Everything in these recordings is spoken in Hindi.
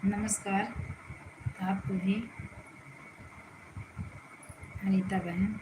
नमस्कार आपको भी, अनीता बहन।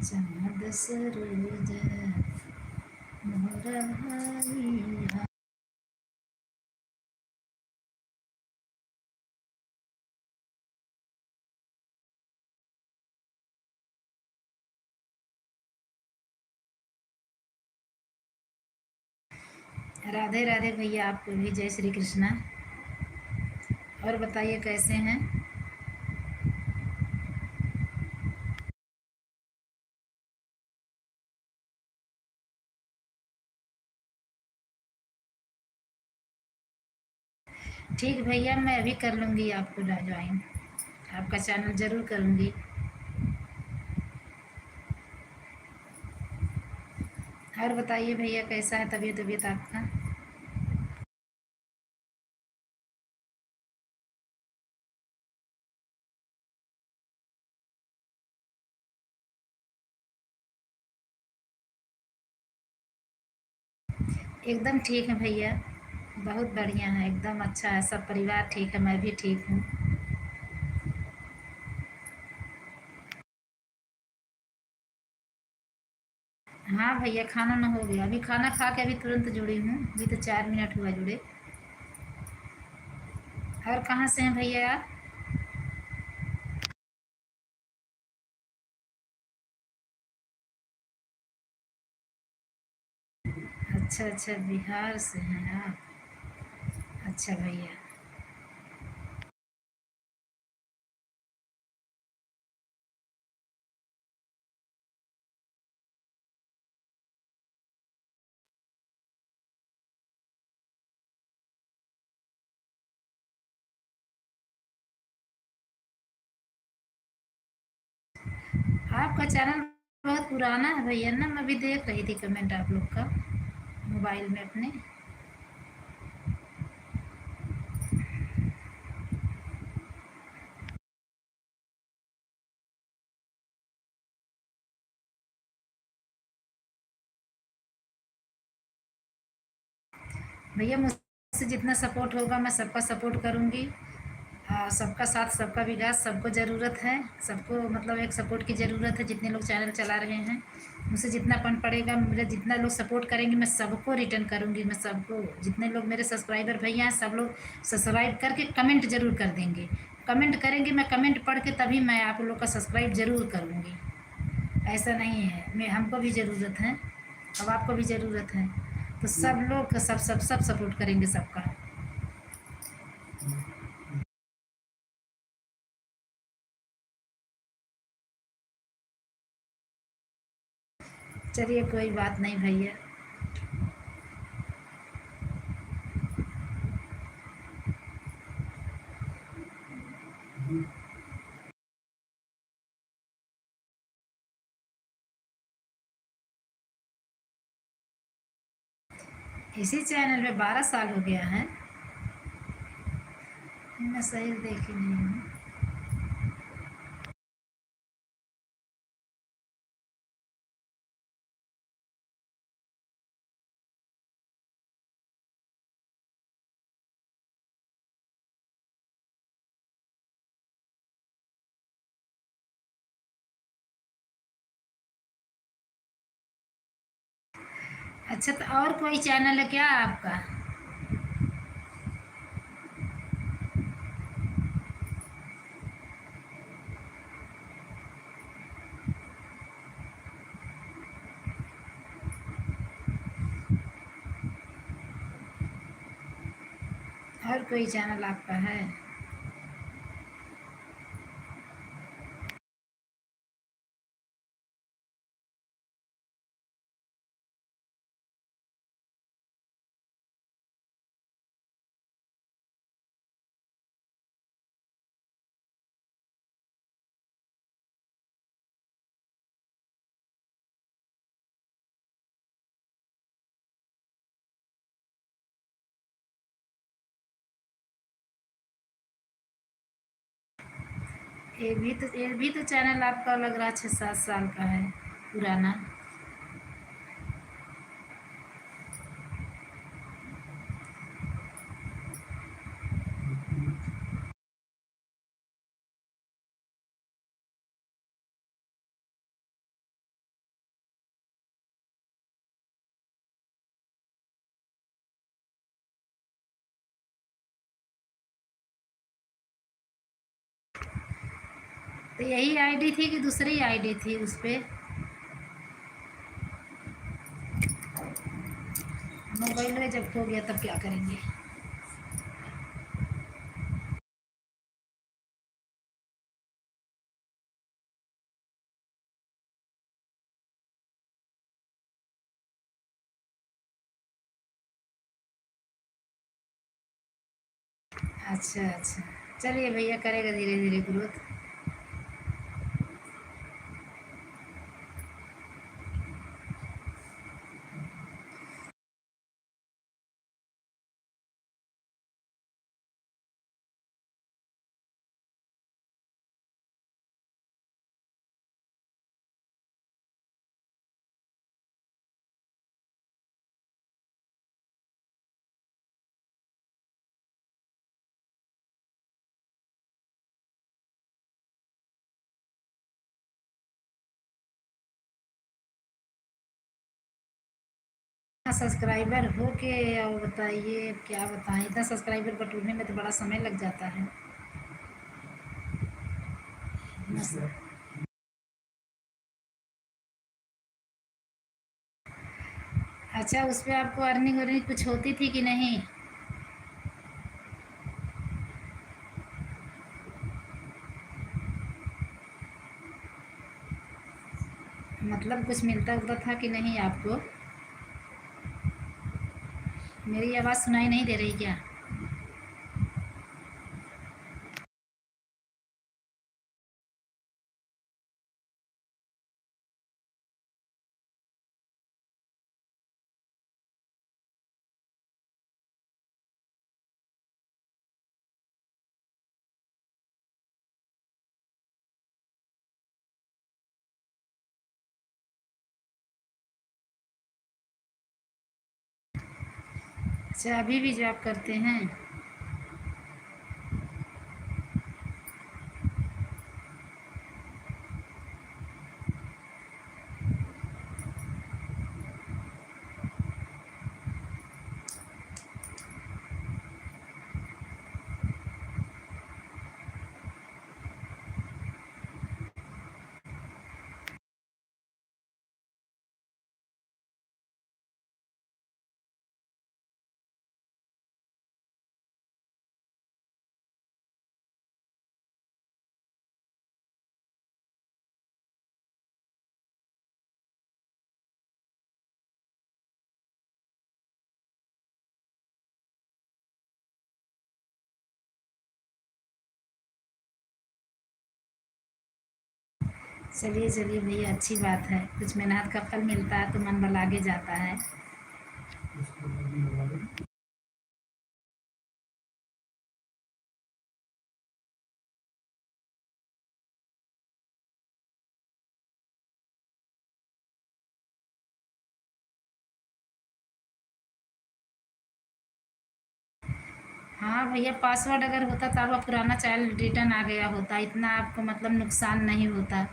चाँद सरोज मोर भाई। राधे राधे भैया, आपको भी जय श्री कृष्णा। और बताइए कैसे हैं? ठीक भैया, मैं अभी कर लूँगी आपको ज्वाइन। आपका चैनल ज़रूर करूँगी। और बताइए भैया कैसा है तबीयत आपका? एकदम ठीक है भैया, बहुत बढ़िया है, एकदम अच्छा है, सब परिवार ठीक है, मैं भी ठीक हूँ। हाँ भैया, खाना ना हो गया, अभी खाना खा के अभी तुरंत जुड़ी हूँ, अभी तो 4 मिनट हुआ जुड़े। और कहाँ से हैं भैया आप? अच्छा अच्छा, बिहार से हैं आप। अच्छा भैया। आपका चैनल बहुत पुराना है भैया ना, मैं भी देख रही थी कमेंट आप लोग का मोबाइल में अपने। भैया मुझसे जितना सपोर्ट होगा मैं सबका सपोर्ट करूँगी। सबका साथ सबका विकास, सबको ज़रूरत है, सबको मतलब एक सपोर्ट की ज़रूरत है। जितने लोग चैनल चला रहे हैं, मुझसे जितना पन पड़ेगा, मेरा जितना लोग सपोर्ट करेंगे मैं सबको रिटर्न करूँगी। मैं सबको, जितने लोग मेरे सब्सक्राइबर भैया हैं, सब लोग सब्सक्राइब करके कमेंट ज़रूर कर देंगे। कमेंट करेंगे, मैं कमेंट पढ़ के तभी मैं आप लोग का सब्सक्राइब ज़रूर करूँगी। ऐसा नहीं है, मैं हमको भी ज़रूरत है, अब आपको भी ज़रूरत है, तो सब लोग सब सब सब सपोर्ट करेंगे सबका। चलिए कोई बात नहीं भैया। इसी चैनल में 12 साल हो गया है। मैं सही देखी नहीं हूँ। अच्छा, तो और कोई चैनल है क्या आपका? और कोई चैनल आपका है? ये भी तो चैनल आपका लग रहा है 6-7 साल का है, पुराना। तो यही आईडी थी कि दूसरी आईडी थी उस पे? मोबाइल में जब खो गया तब क्या करेंगे? अच्छा अच्छा, चलिए भैया, करेगा धीरे धीरे ग्रोथ। सब्सक्राइबर हो के और बताइए, क्या बताएं, इतना सब्सक्राइबर बटोरने में तो बड़ा समय लग जाता है। बस। अच्छा, उस पे आपको अर्निंग वर्निंग कुछ होती थी कि नहीं? मतलब कुछ मिलता उलता था कि नहीं आपको? मेरी आवाज़ सुनाई नहीं दे रही क्या? अच्छा, अभी भी जॉब करते हैं? चलिए चलिए भैया, अच्छी बात है, कुछ मेहनत का फल मिलता है तो मन बल आगे जाता है। हाँ भैया, पासवर्ड अगर होता तो आपका पुराना चाइल्ड रिटर्न आ गया होता, इतना आपको मतलब नुकसान नहीं होता।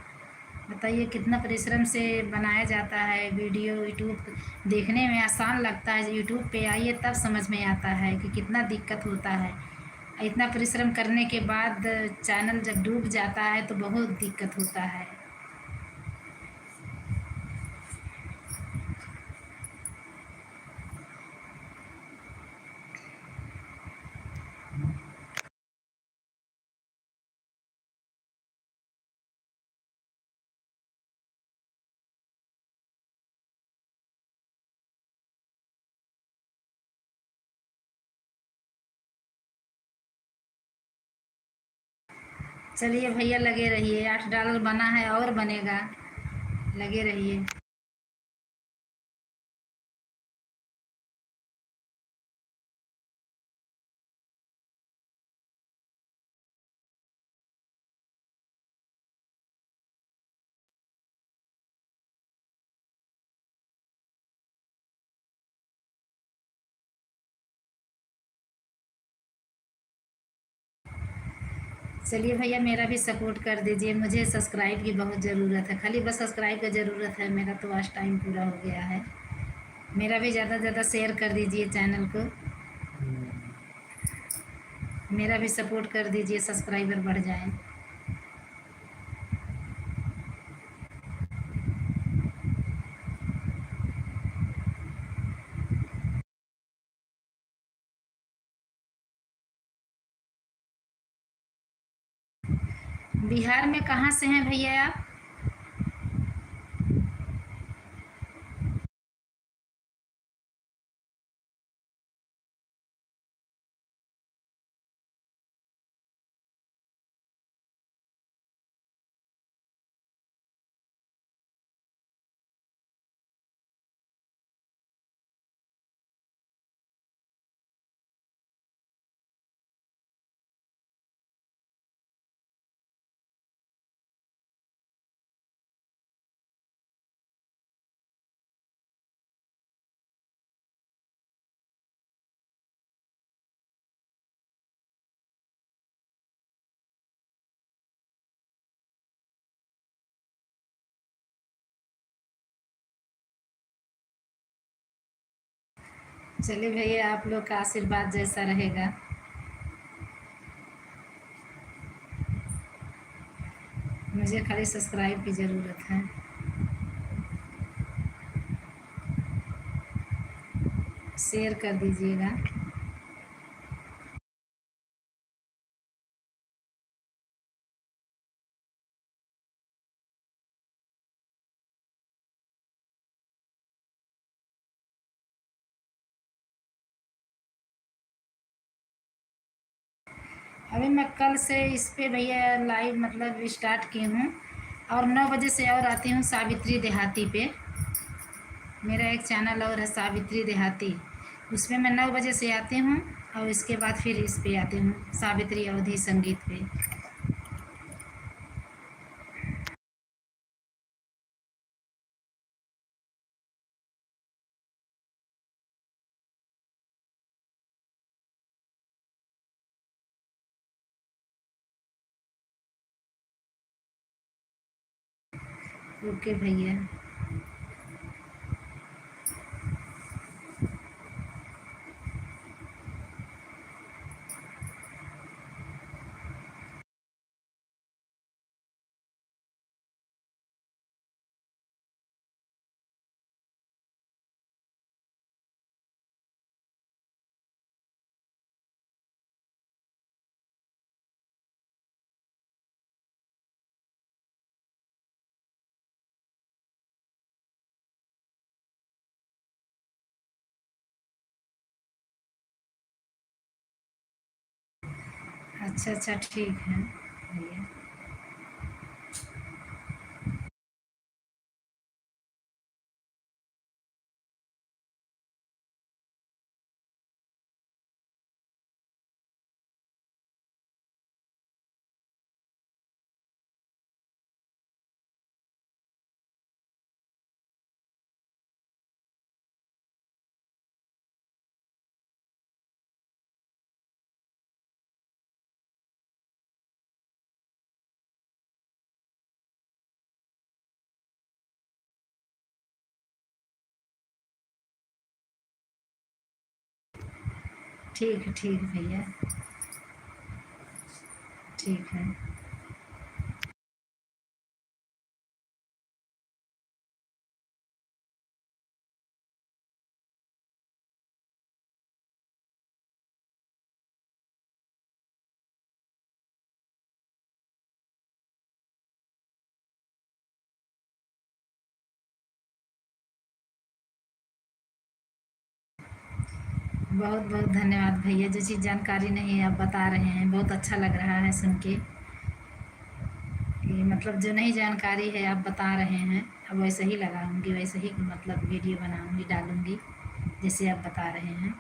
बताइए कितना परिश्रम से बनाया जाता है वीडियो। यूट्यूब देखने में आसान लगता है, यूट्यूब पे आइए तब समझ में आता है कि कितना दिक्कत होता है। इतना परिश्रम करने के बाद चैनल जब डूब जाता है तो बहुत दिक्कत होता है। चलिए भैया लगे रहिए, $8 बना है और बनेगा, लगे रहिए। चलिए भैया मेरा भी सपोर्ट कर दीजिए, मुझे सब्सक्राइब की बहुत ज़रूरत है, खाली बस सब्सक्राइब का ज़रूरत है, मेरा तो आज टाइम पूरा हो गया है। मेरा भी ज़्यादा से ज़्यादा शेयर कर दीजिए चैनल को, मेरा भी सपोर्ट कर दीजिए, सब्सक्राइबर बढ़ जाए। बिहार में कहाँ से हैं भैया आप? चलिए भैया आप लोग का आशीर्वाद जैसा रहेगा। मुझे खाली सब्सक्राइब की ज़रूरत है। शेयर कर दीजिएगा। अभी मैं कल से इस पे भैया लाइव मतलब स्टार्ट की हूँ, और 9 बजे से और आती हूँ सावित्री देहाती पे। मेरा एक चैनल और है सावित्री देहाती, उसमें मैं 9 बजे से आती हूँ, और इसके बाद फिर इस पे आती हूँ सावित्री अवधि संगीत पे। ओके भैया। अच्छा अच्छा ठीक है भैया। ठीक भैया, ठीक है। बहुत बहुत धन्यवाद भैया, जो चीज़ जानकारी नहीं है आप बता रहे हैं, बहुत अच्छा लग रहा है सुन के कि मतलब जो नहीं जानकारी है आप बता रहे हैं। अब वैसे ही लगाऊंगी, वैसे ही मतलब वीडियो बनाऊंगी, डालूंगी जैसे आप बता रहे हैं।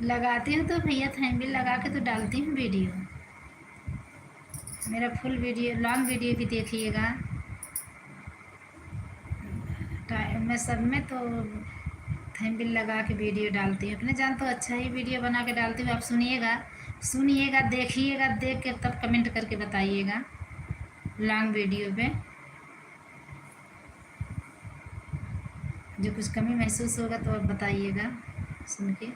लगाती हूँ तो भैया थैम्बनेल लगा के तो डालती हूँ वीडियो। मेरा फुल वीडियो, लॉन्ग वीडियो भी देखिएगा। मैं सब में तो थंबनेल लगा के वीडियो डालती हूँ, अपने जान तो अच्छा ही वीडियो बना के डालती हूँ। आप सुनिएगा, सुनिएगा, देखिएगा, देख के तब कमेंट करके बताइएगा लॉन्ग वीडियो पे। जो कुछ कमी महसूस होगा तो आप बताइएगा सुन के।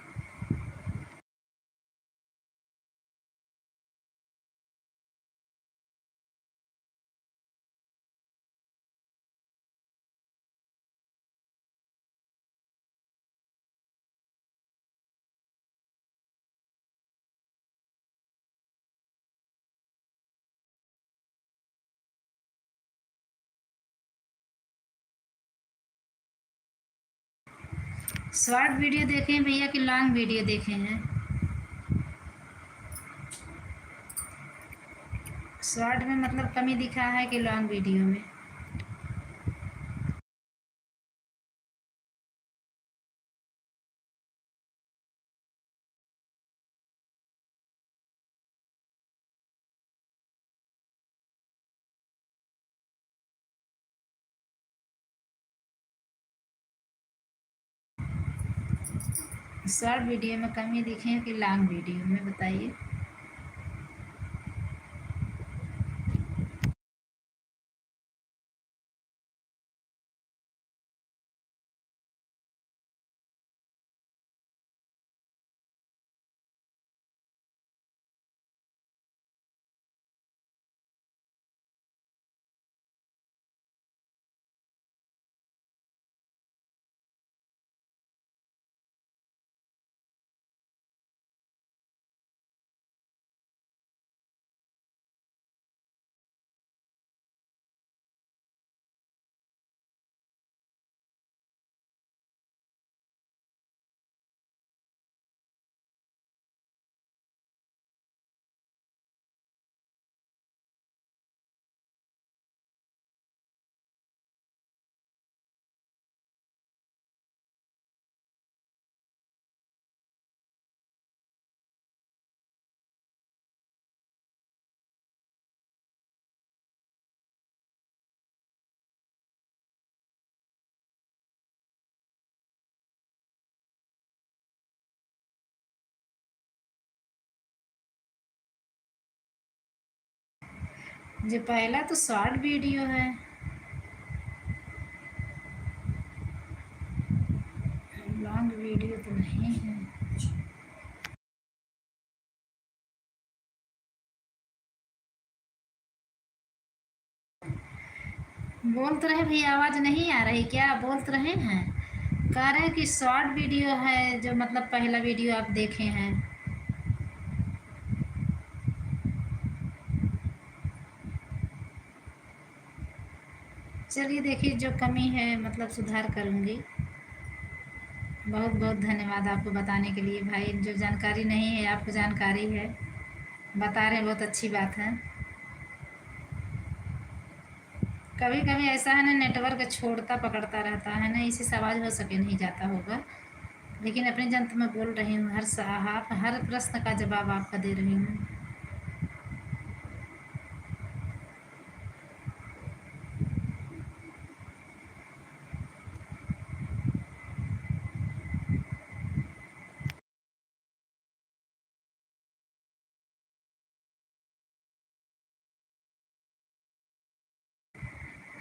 शॉर्ट वीडियो देखे हैं भैया कि लॉन्ग वीडियो देखे हैं? शॉर्ट में मतलब कमी दिखा है कि लॉन्ग वीडियो में? शॉर्ट वीडियो में कमी दिखे है कि लॉन्ग वीडियो में, बताइए। जो पहला तो शॉर्ट वीडियो है, लॉन्ग वीडियो तो नहीं है। बोल तो रहे भैया, आवाज़ नहीं आ रही क्या? बोल तो रहे हैं, कह रहे हैं कि शॉर्ट वीडियो है जो मतलब पहला वीडियो आप देखे हैं। चलिए देखिए, जो कमी है मतलब सुधार करूँगी। बहुत बहुत धन्यवाद आपको बताने के लिए भाई। जो जानकारी नहीं है आपको जानकारी है, बता रहे हैं, बहुत अच्छी बात है। कभी कभी ऐसा है ना, नेटवर्क छोड़ता पकड़ता रहता है ना, इसी से आवाज़ हो सके नहीं जाता होगा। लेकिन अपने जंत में बोल रही हूँ, हर प्रश्न का जवाब आपका दे रही हूँ।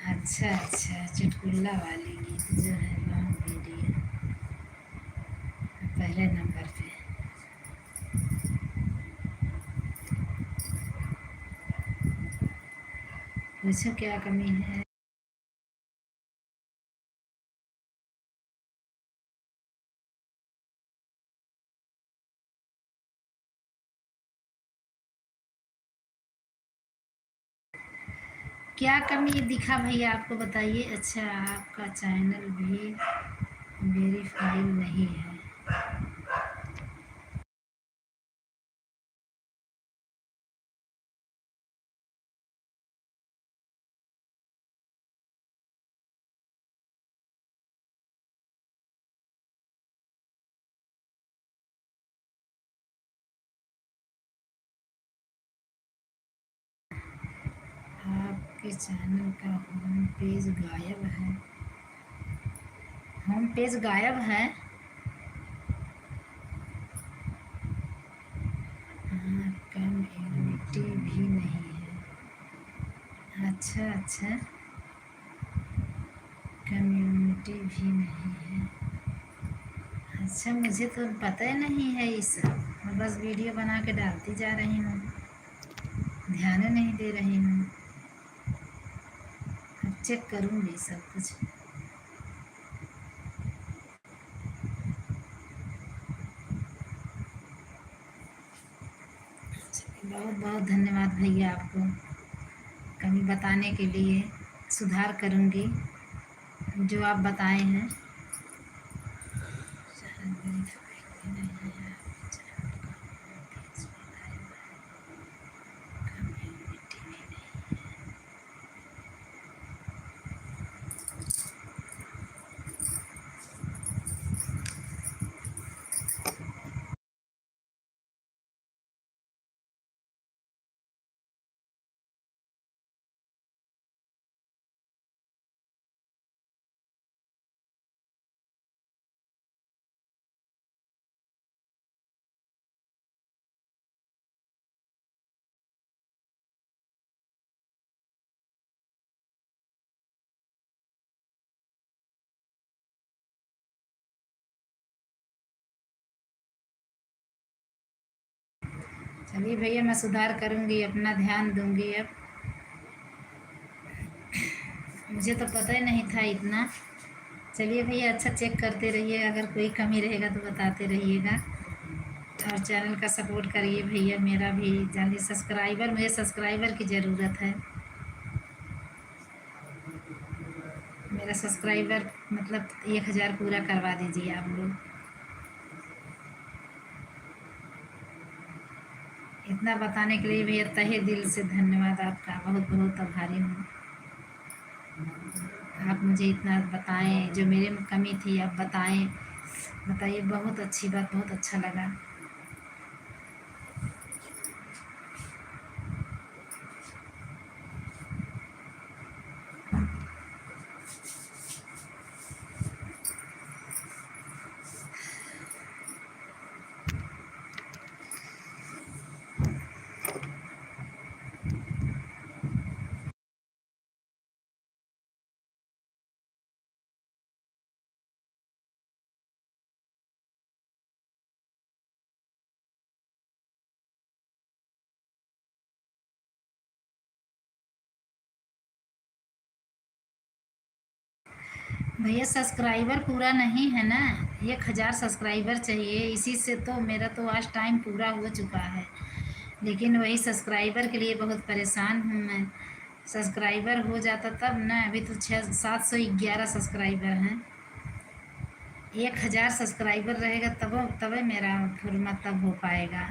अच्छा अच्छा, चुटकुल्ला वाली गीत जो है लॉन्ग वीडियो पहले नंबर पे। पूछो क्या कमी है। क्या कमी दिखा भैया आपको, बताइए। अच्छा, आपका चैनल भी वेरीफाइड नहीं है। आपके चैनल का होम पेज गायब है। होम पेज गायब है। हाँ, कम्युनिटी भी नहीं है। अच्छा अच्छा, कम्युनिटी भी नहीं है। अच्छा, मुझे तो पता ही नहीं है ये सब। मैं बस वीडियो बना के डालती जा रही हूँ, ध्यान नहीं दे रही हूँ। अब चेक करूँगी सब कुछ। बहुत बहुत धन्यवाद भैया आपको कमी बताने के लिए। सुधार करूँगी जो आप बताए हैं। चलिए भैया, मैं सुधार करूँगी, अपना ध्यान दूँगी अब। मुझे तो पता ही नहीं था इतना। चलिए भैया, अच्छा चेक करते रहिए, अगर कोई कमी रहेगा तो बताते रहिएगा। और चैनल का सपोर्ट करिए भैया, मेरा भी जल्दी सब्सक्राइबर, मुझे सब्सक्राइबर की ज़रूरत है। मेरा सब्सक्राइबर मतलब 1000 पूरा करवा दीजिए आप लोग। इतना बताने के लिए भैया तहे दिल से धन्यवाद आपका, बहुत बहुत आभारी हूँ। आप मुझे इतना बताएं, जो मेरे में कमी थी आप बताएं। बताइए, बहुत अच्छी बात, बहुत अच्छा लगा। भैया सब्सक्राइबर पूरा नहीं है ना, 1000 सब्सक्राइबर चाहिए। इसी से तो मेरा तो आज टाइम पूरा हो चुका है, लेकिन वही सब्सक्राइबर के लिए बहुत परेशान हूँ मैं। सब्सक्राइबर हो जाता तब ना। अभी तो 711 सब्सक्राइबर हैं। 1000 सब्सक्राइबर रहेगा तब तब मेरा फिर मतलब हो पाएगा।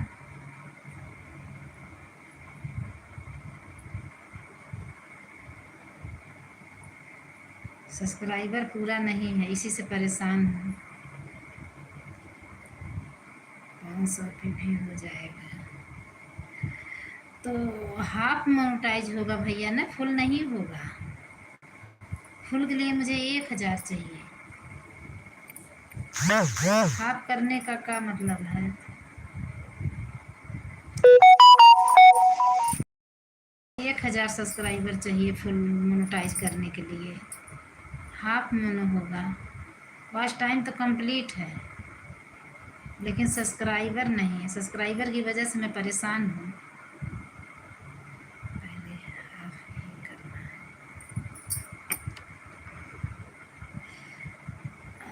सब्सक्राइबर पूरा नहीं है, इसी से परेशान हूँ। 500 पे भी हो जाएगा तो हाफ मोनेटाइज होगा भैया ना, फुल नहीं होगा। फुल के लिए मुझे 1000 चाहिए। हाफ करने का क्या मतलब है? 1000 सब्सक्राइबर चाहिए फुल मोनेटाइज करने के लिए। हाफ मोनो होगा। वॉच टाइम तो कंप्लीट है, लेकिन सब्सक्राइबर नहीं है। सब्सक्राइबर की वजह से मैं परेशान हूँ। पहले हाफ ही करना है।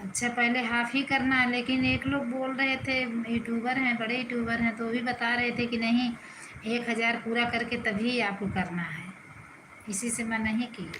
अच्छा, पहले हाफ ही करना है, लेकिन एक लोग बोल रहे थे, यूट्यूबर हैं, बड़े यूट्यूबर हैं, तो वो भी बता रहे थे कि नहीं, 1000 पूरा करके तभी आपको करना है। इसी से मैं नहीं की।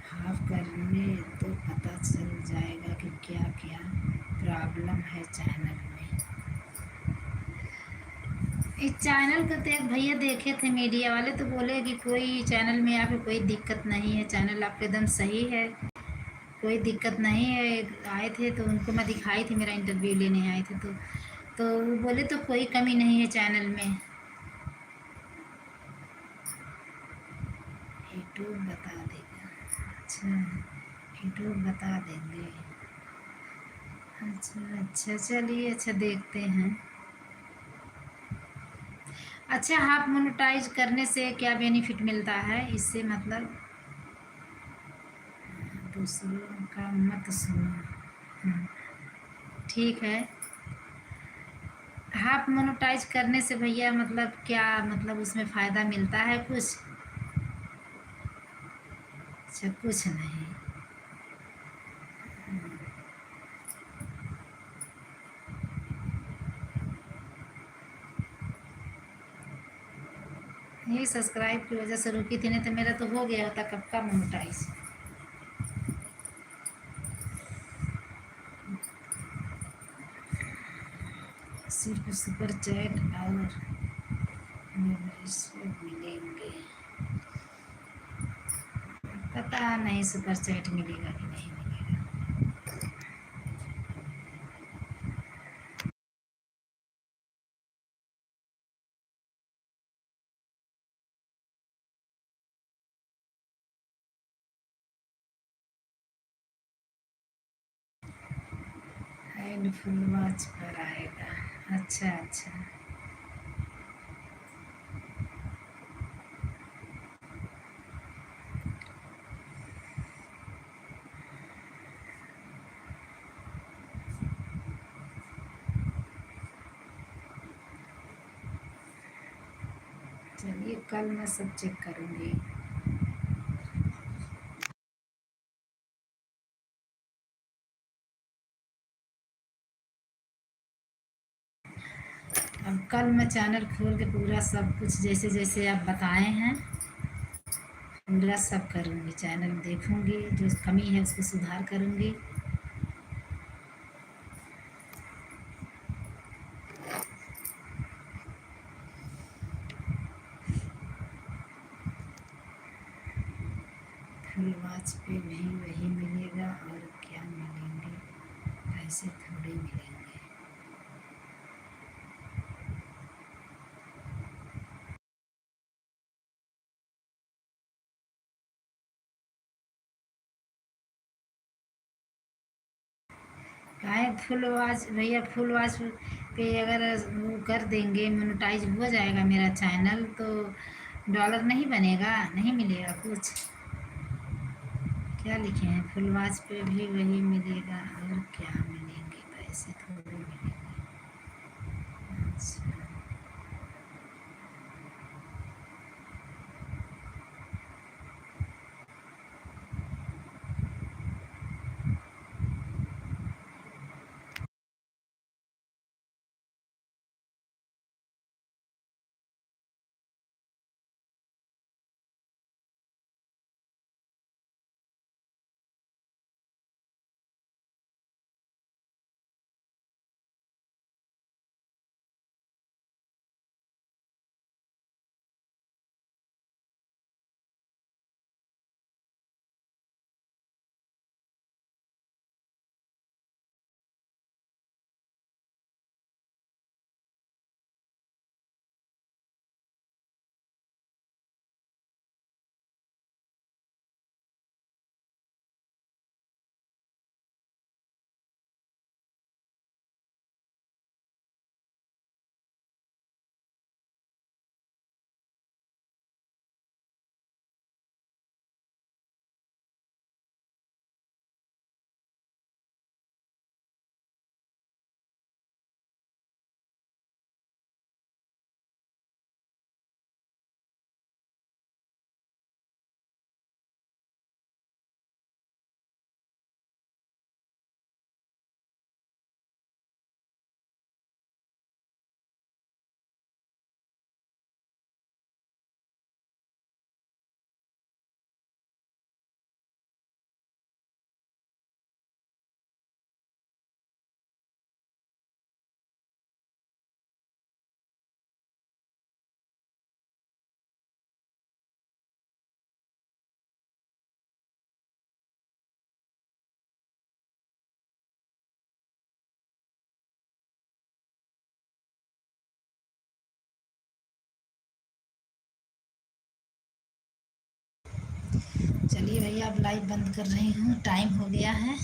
हाफ करने तो पता चल जाएगा कि क्या क्या प्रॉब्लम है चैनल में। इस चैनल को तो एक भैया देखे थे मीडिया वाले, तो बोले कि कोई चैनल में आपको कोई दिक्कत नहीं है, चैनल आपका एकदम सही है, कोई दिक्कत नहीं है। आए थे तो उनको मैं दिखाई थी, मेरा इंटरव्यू लेने आए थे, तो वो बोले तो कोई कमी नहीं है चैनल में। यूट्यूब बता देगा। अच्छा, यूट्यूब बता देंगे। अच्छा अच्छा, चलिए, अच्छा देखते हैं। अच्छा, हाफ मोनेटाइज करने से क्या बेनिफिट मिलता है इससे? मतलब दूसरों का मत सुनो। हाँ, ठीक है। हाफ मोनेटाइज करने से भैया मतलब क्या, मतलब उसमें फ़ायदा मिलता है कुछ? अच्छा, कुछ नहीं। यही सब्सक्राइब की वजह से रुकी थी, नहीं तो मेरा तो हो गया होता कब का मोनेटाइज। सिर्फ सुपर चैट और मेंबरशिप मिलेंगे। पता नहीं सुपर चैट मिलेगा कि नहीं मिलेगा। एंड फुल वॉच पर आएगा। अच्छा अच्छा। चलिए, कल मैं सब चेक करूँगी। अब कल मैं चैनल खोल के पूरा सब कुछ जैसे जैसे आप बताए हैं पूरा सब करूँगी। चैनल देखूँगी, जो कमी है उसको सुधार करूँगी। फुल वॉच पे भी वही मिलेगा और क्या मिलेंगे, पैसे थोड़े मिलेंगे। काहे फुल वॉच भैया, फुल वॉच पे अगर वो कर देंगे, मोनेटाइज हो जाएगा मेरा चैनल, तो डॉलर नहीं बनेगा, नहीं मिलेगा कुछ? क्या लिखे हैं, फुलवाच पे भी वही मिलेगा और क्या मिलेंगे, पैसे थोड़े मिलेंगे। अच्छा, चलिए भैया अब लाइव बंद कर रही हूँ, टाइम हो गया है,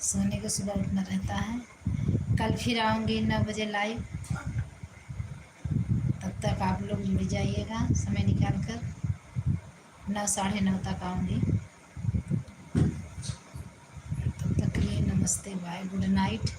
सोने को सुबह उठना रहता है। कल फिर आऊँगी 9 बजे लाइव, तब तक आप लोग जुड़ जाइएगा समय निकाल कर। 9 साढ़े 9 तक आऊँगी। तब तक के लिए नमस्ते, बाय, गुड नाइट।